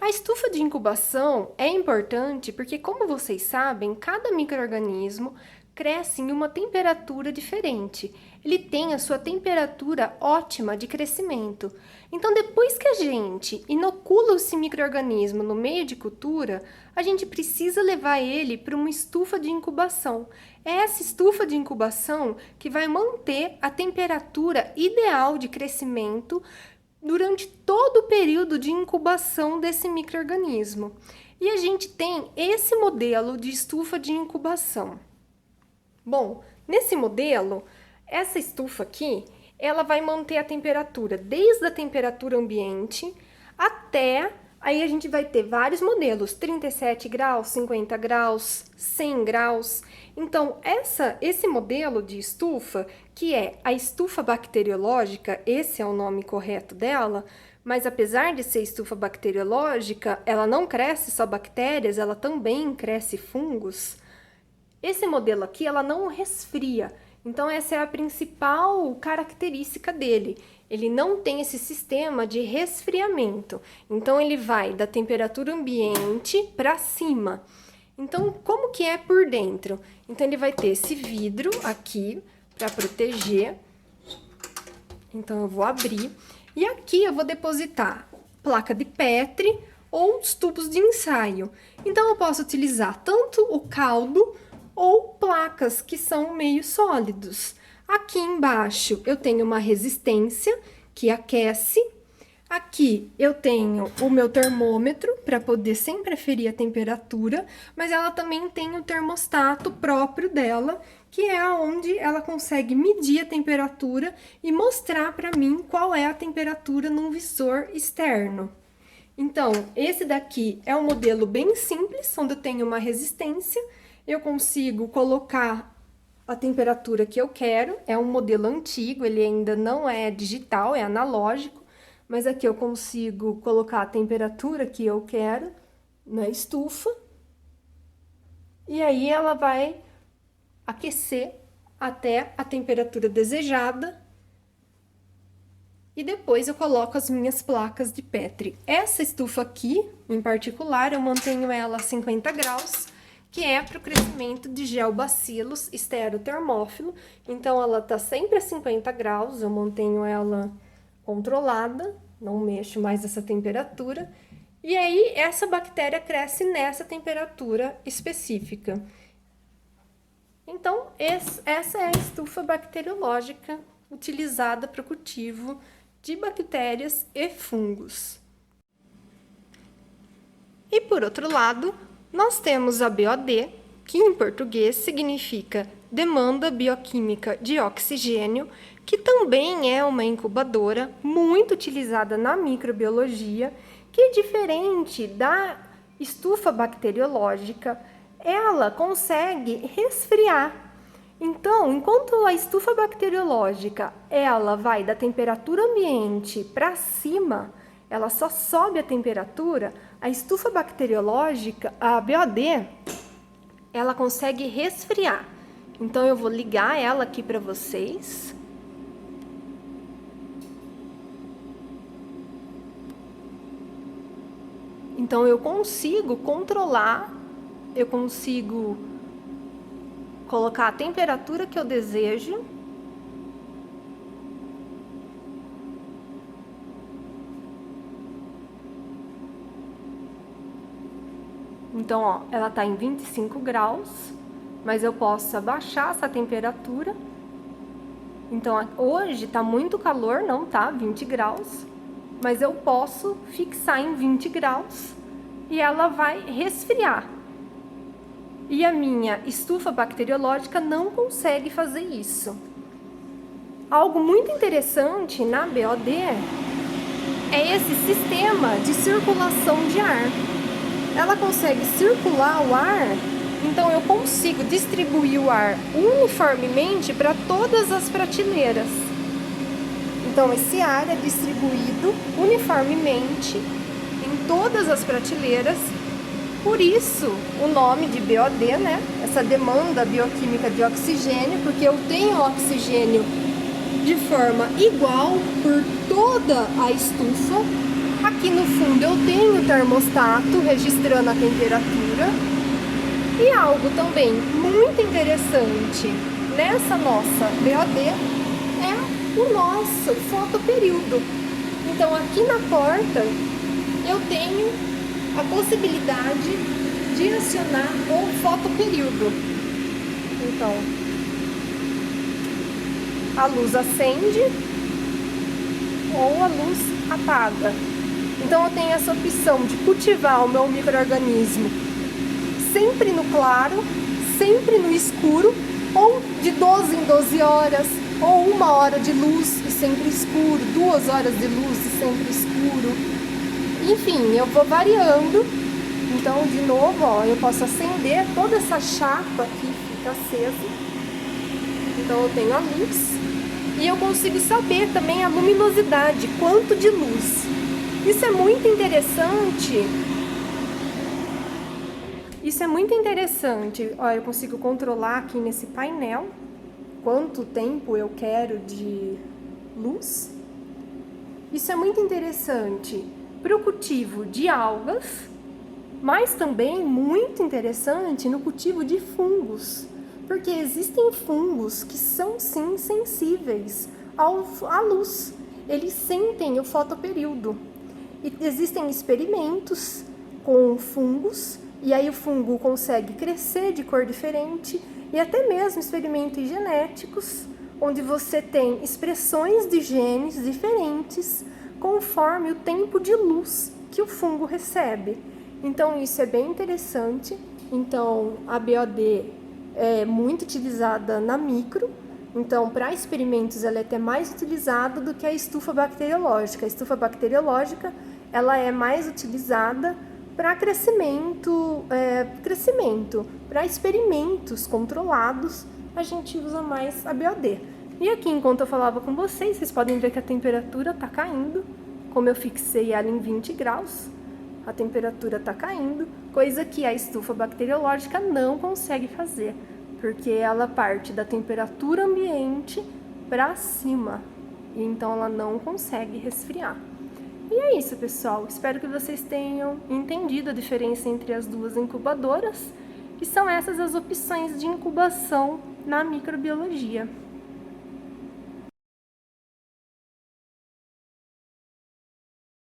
A estufa de incubação é importante porque, como vocês sabem, cada micro-organismo cresce em uma temperatura diferente. Ele tem a sua temperatura ótima de crescimento. Então, depois que a gente inocula esse micro-organismo no meio de cultura, a gente precisa levar ele para uma estufa de incubação. É essa estufa de incubação que vai manter a temperatura ideal de crescimento durante todo o período de incubação desse micro-organismo. E a gente tem esse modelo de estufa de incubação. Bom, nesse modelo, essa estufa aqui, ela vai manter a temperatura desde a temperatura ambiente até... Aí a gente vai ter vários modelos, 37 graus, 50 graus, 100 graus. Então, esse modelo de estufa, que é a estufa bacteriológica, esse é o nome correto dela, mas apesar de ser estufa bacteriológica, ela não cresce só bactérias, ela também cresce fungos. Esse modelo aqui, ela não resfria. Então, essa é a principal característica dele. Ele não tem esse sistema de resfriamento. Então, ele vai da temperatura ambiente para cima. Então, como que é por dentro? Então, ele vai ter esse vidro aqui para proteger. Então, eu vou abrir. E aqui eu vou depositar placa de Petri ou os tubos de ensaio. Então, eu posso utilizar tanto o caldo ou placas que são meio sólidos. Aqui embaixo eu tenho uma resistência que aquece. Aqui eu tenho o meu termômetro para poder sempre aferir a temperatura, mas ela também tem o termostato próprio dela, que é onde ela consegue medir a temperatura e mostrar para mim qual é a temperatura num visor externo. Então, esse daqui é um modelo bem simples, onde eu tenho uma resistência. Eu consigo colocar a temperatura que eu quero, é um modelo antigo, ele ainda não é digital, é analógico, mas aqui eu consigo colocar a temperatura que eu quero na estufa, e aí ela vai aquecer até a temperatura desejada, e depois eu coloco as minhas placas de Petri. Essa estufa aqui, em particular, eu mantenho ela a 50 graus, que é para o crescimento de geobacilos esterotermófilo. Então, ela tá sempre a 50 graus, eu mantenho ela controlada, não mexo mais essa temperatura. E aí, essa bactéria cresce nessa temperatura específica. Então, essa é a estufa bacteriológica utilizada para o cultivo de bactérias e fungos. E por outro lado, nós temos a BOD, que em português significa demanda bioquímica de oxigênio, que também é uma incubadora muito utilizada na microbiologia, que é diferente da estufa bacteriológica, ela consegue resfriar. Então, enquanto a estufa bacteriológica, ela vai da temperatura ambiente para cima, ela só sobe a temperatura, a estufa bacteriológica, a BOD, ela consegue resfriar. Então, eu vou ligar ela aqui para vocês. Então, eu consigo controlar, eu consigo colocar a temperatura que eu desejo. Então, ó, ela tá em 25 graus, mas eu posso abaixar essa temperatura. Então, hoje tá muito calor, não tá 20 graus, mas eu posso fixar em 20 graus e ela vai resfriar. E a minha estufa bacteriológica não consegue fazer isso. Algo muito interessante na BOD é esse sistema de circulação de ar. Ela consegue circular o ar, então eu consigo distribuir o ar uniformemente para todas as prateleiras. Então, esse ar é distribuído uniformemente em todas as prateleiras, por isso o nome de BOD, né? Essa demanda bioquímica de oxigênio, porque eu tenho oxigênio de forma igual por toda a estufa, Aqui no fundo eu tenho o termostato registrando a temperatura. E algo também muito interessante nessa nossa BOD é o nosso fotoperíodo. Então aqui na porta eu tenho a possibilidade de acionar o fotoperíodo. Então a luz acende ou a luz apaga. Então eu tenho essa opção de cultivar o meu micro-organismo sempre no claro, sempre no escuro, ou de 12 em 12 horas, ou 1 hora de luz e sempre escuro, 2 horas de luz e sempre escuro. Enfim, eu vou variando. Então, de novo, ó, eu posso acender toda essa chapa aqui, fica acesa. Então eu tenho a luz e eu consigo saber também a luminosidade, quanto de luz. Isso é muito interessante. Isso é muito interessante. Ó, eu consigo controlar aqui nesse painel quanto tempo eu quero de luz. Isso é muito interessante para o cultivo de algas, mas também muito interessante no cultivo de fungos, porque existem fungos que são sim sensíveis à luz. Eles sentem o fotoperíodo. E existem experimentos com fungos, e aí o fungo consegue crescer de cor diferente, e até mesmo experimentos genéticos, onde você tem expressões de genes diferentes conforme o tempo de luz que o fungo recebe. Então isso é bem interessante. Então a BOD é muito utilizada na micro. Então, para experimentos, ela é até mais utilizada do que a estufa bacteriológica. A estufa bacteriológica, ela é mais utilizada para crescimento, para experimentos controlados, a gente usa mais a BOD. E aqui, enquanto eu falava com vocês podem ver que a temperatura está caindo. Como eu fixei ela em 20 graus, a temperatura está caindo, coisa que a estufa bacteriológica não consegue fazer, porque ela parte da temperatura ambiente para cima, e então ela não consegue resfriar. E é isso, pessoal. Espero que vocês tenham entendido a diferença entre as duas incubadoras, e são essas as opções de incubação na microbiologia.